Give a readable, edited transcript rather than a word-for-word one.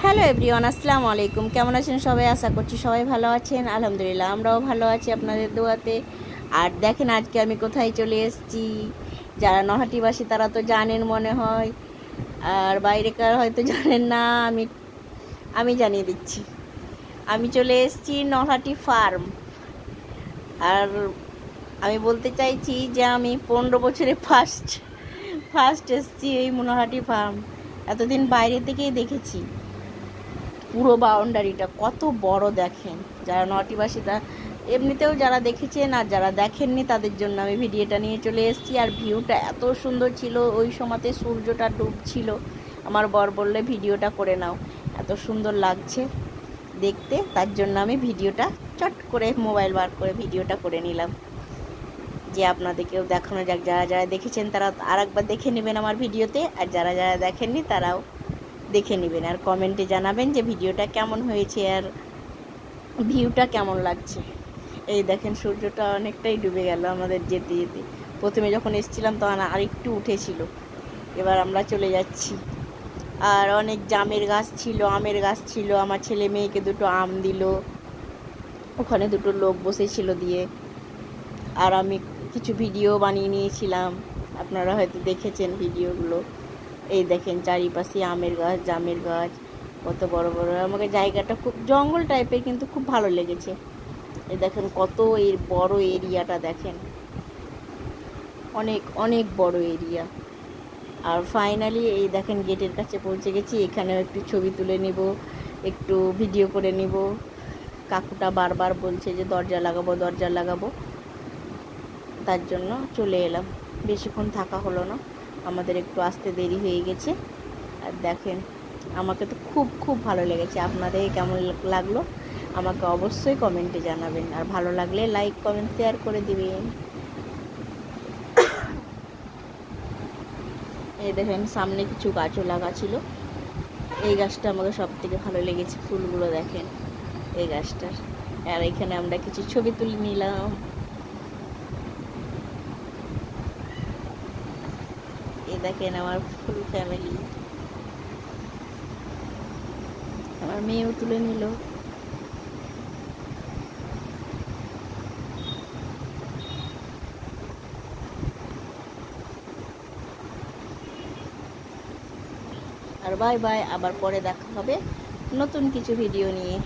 Hello everyone, আসসালামু আলাইকুম। কেমন আছেন সবাই? আশা করছি সবাই ভালো আছেন। আলহামদুলিল্লাহ, আমরাও ভালো আছি আপনাদের দোয়াতে। আর দেখেন আজকে আমি কোথায় চলে এসেছি। যারা নহাটিবাসী তারা তো জানেন মনে হয়, আর বাইরেকার হয়তো জানেন না। আমি জানিয়ে দিচ্ছি, আমি চলে এসেছি নলহাটি ফার্ম। আর আমি বলতে চাইছি যে আমি 15 বছরে ফার্স্ট এসেছি এই নলহাটি ফার্ম। এতদিন বাইরে থেকেই দেখেছি পুরো বাউন্ডারিটা কত বড় দেখেন। যারা নটিবাসী তা এমনিতেও যারা দেখেছেন আর যারা দেখেননি তাদের জন্য আমি ভিডিওটা নিয়ে চলে এসেছি। আর ভিউটা এত সুন্দর ছিল, ওই সময়তে সূর্যটা ডুবছিল। আমার বর বললে ভিডিওটা করে নাও, এত সুন্দর লাগছে দেখতে। তার জন্য আমি ভিডিওটা চট করে মোবাইল বার করে ভিডিওটা করে নিলাম, যে আপনাদেরকেও দেখানো যাক। যারা যারা দেখেছেন তারা আর একবার দেখে নেবেন আমার ভিডিওতে, আর যারা যারা দেখেননি তারাও দেখে নেবেন। আর কমেন্টে জানাবেন যে ভিডিওটা কেমন হয়েছে আর ভিউটা কেমন লাগছে। এই দেখেন সূর্যটা অনেকটাই ডুবে গেল আমাদের যেতে যেতে। প্রথমে যখন এসেছিলাম তখন আরেকটু উঠেছিল, এবার আমরা চলে যাচ্ছি। আর অনেক জামের গাছ ছিল, আমের গাছ ছিল। আমার ছেলে মেয়েকে দুটো আম দিল, ওখানে দুটো লোক বসেছিল দিয়ে। আর আমি কিছু ভিডিও বানিয়ে নিয়েছিলাম, আপনারা হয়তো দেখেছেন ভিডিওগুলো। এই দেখেন চারিপাশে আমের গাছ, জামের গাছ, কত বড় বড়। আমাকে জায়গাটা খুব জঙ্গল টাইপের, কিন্তু খুব ভালো লেগেছে। এই দেখেন কত এর বড় এরিয়াটা দেখেন, অনেক অনেক বড় এরিয়া। আর ফাইনালি এই দেখেন গেটের কাছে পৌঁছে গেছি। এখানেও একটু ছবি তুলে নিব, একটু ভিডিও করে নিব। কাকুটা বারবার বলছে যে দরজা লাগাবো দরজা লাগাবো, তার জন্য চলে এলাম। বেশিক্ষণ থাকা হলো না, আমাদের একটু আসতে দেরি হয়ে গেছে। আর দেখেন আমাকে তো খুব খুব ভালো লেগেছে। আপনাদের কেমন লাগলো আমাকে অবশ্যই কমেন্টে জানাবেন, আর ভালো লাগলে লাইক কমেন্ট শেয়ার করে দিবেন। এই দেখেন সামনে কিছু গাছও লাগা ছিল। এই গাছটা আমাকে সব থেকে ভালো লেগেছে, ফুলগুলো দেখেন এই গাছটার। আর এখানে আমরা কিছু ছবি তুলে নিলাম। এই দেখেন আমার ফুল ফ্যামিলি, আমার মেয়েও তুলে নিল। আর বাই বাই, আবার পরে দেখা হবে নতুন কিছু ভিডিও নিয়ে।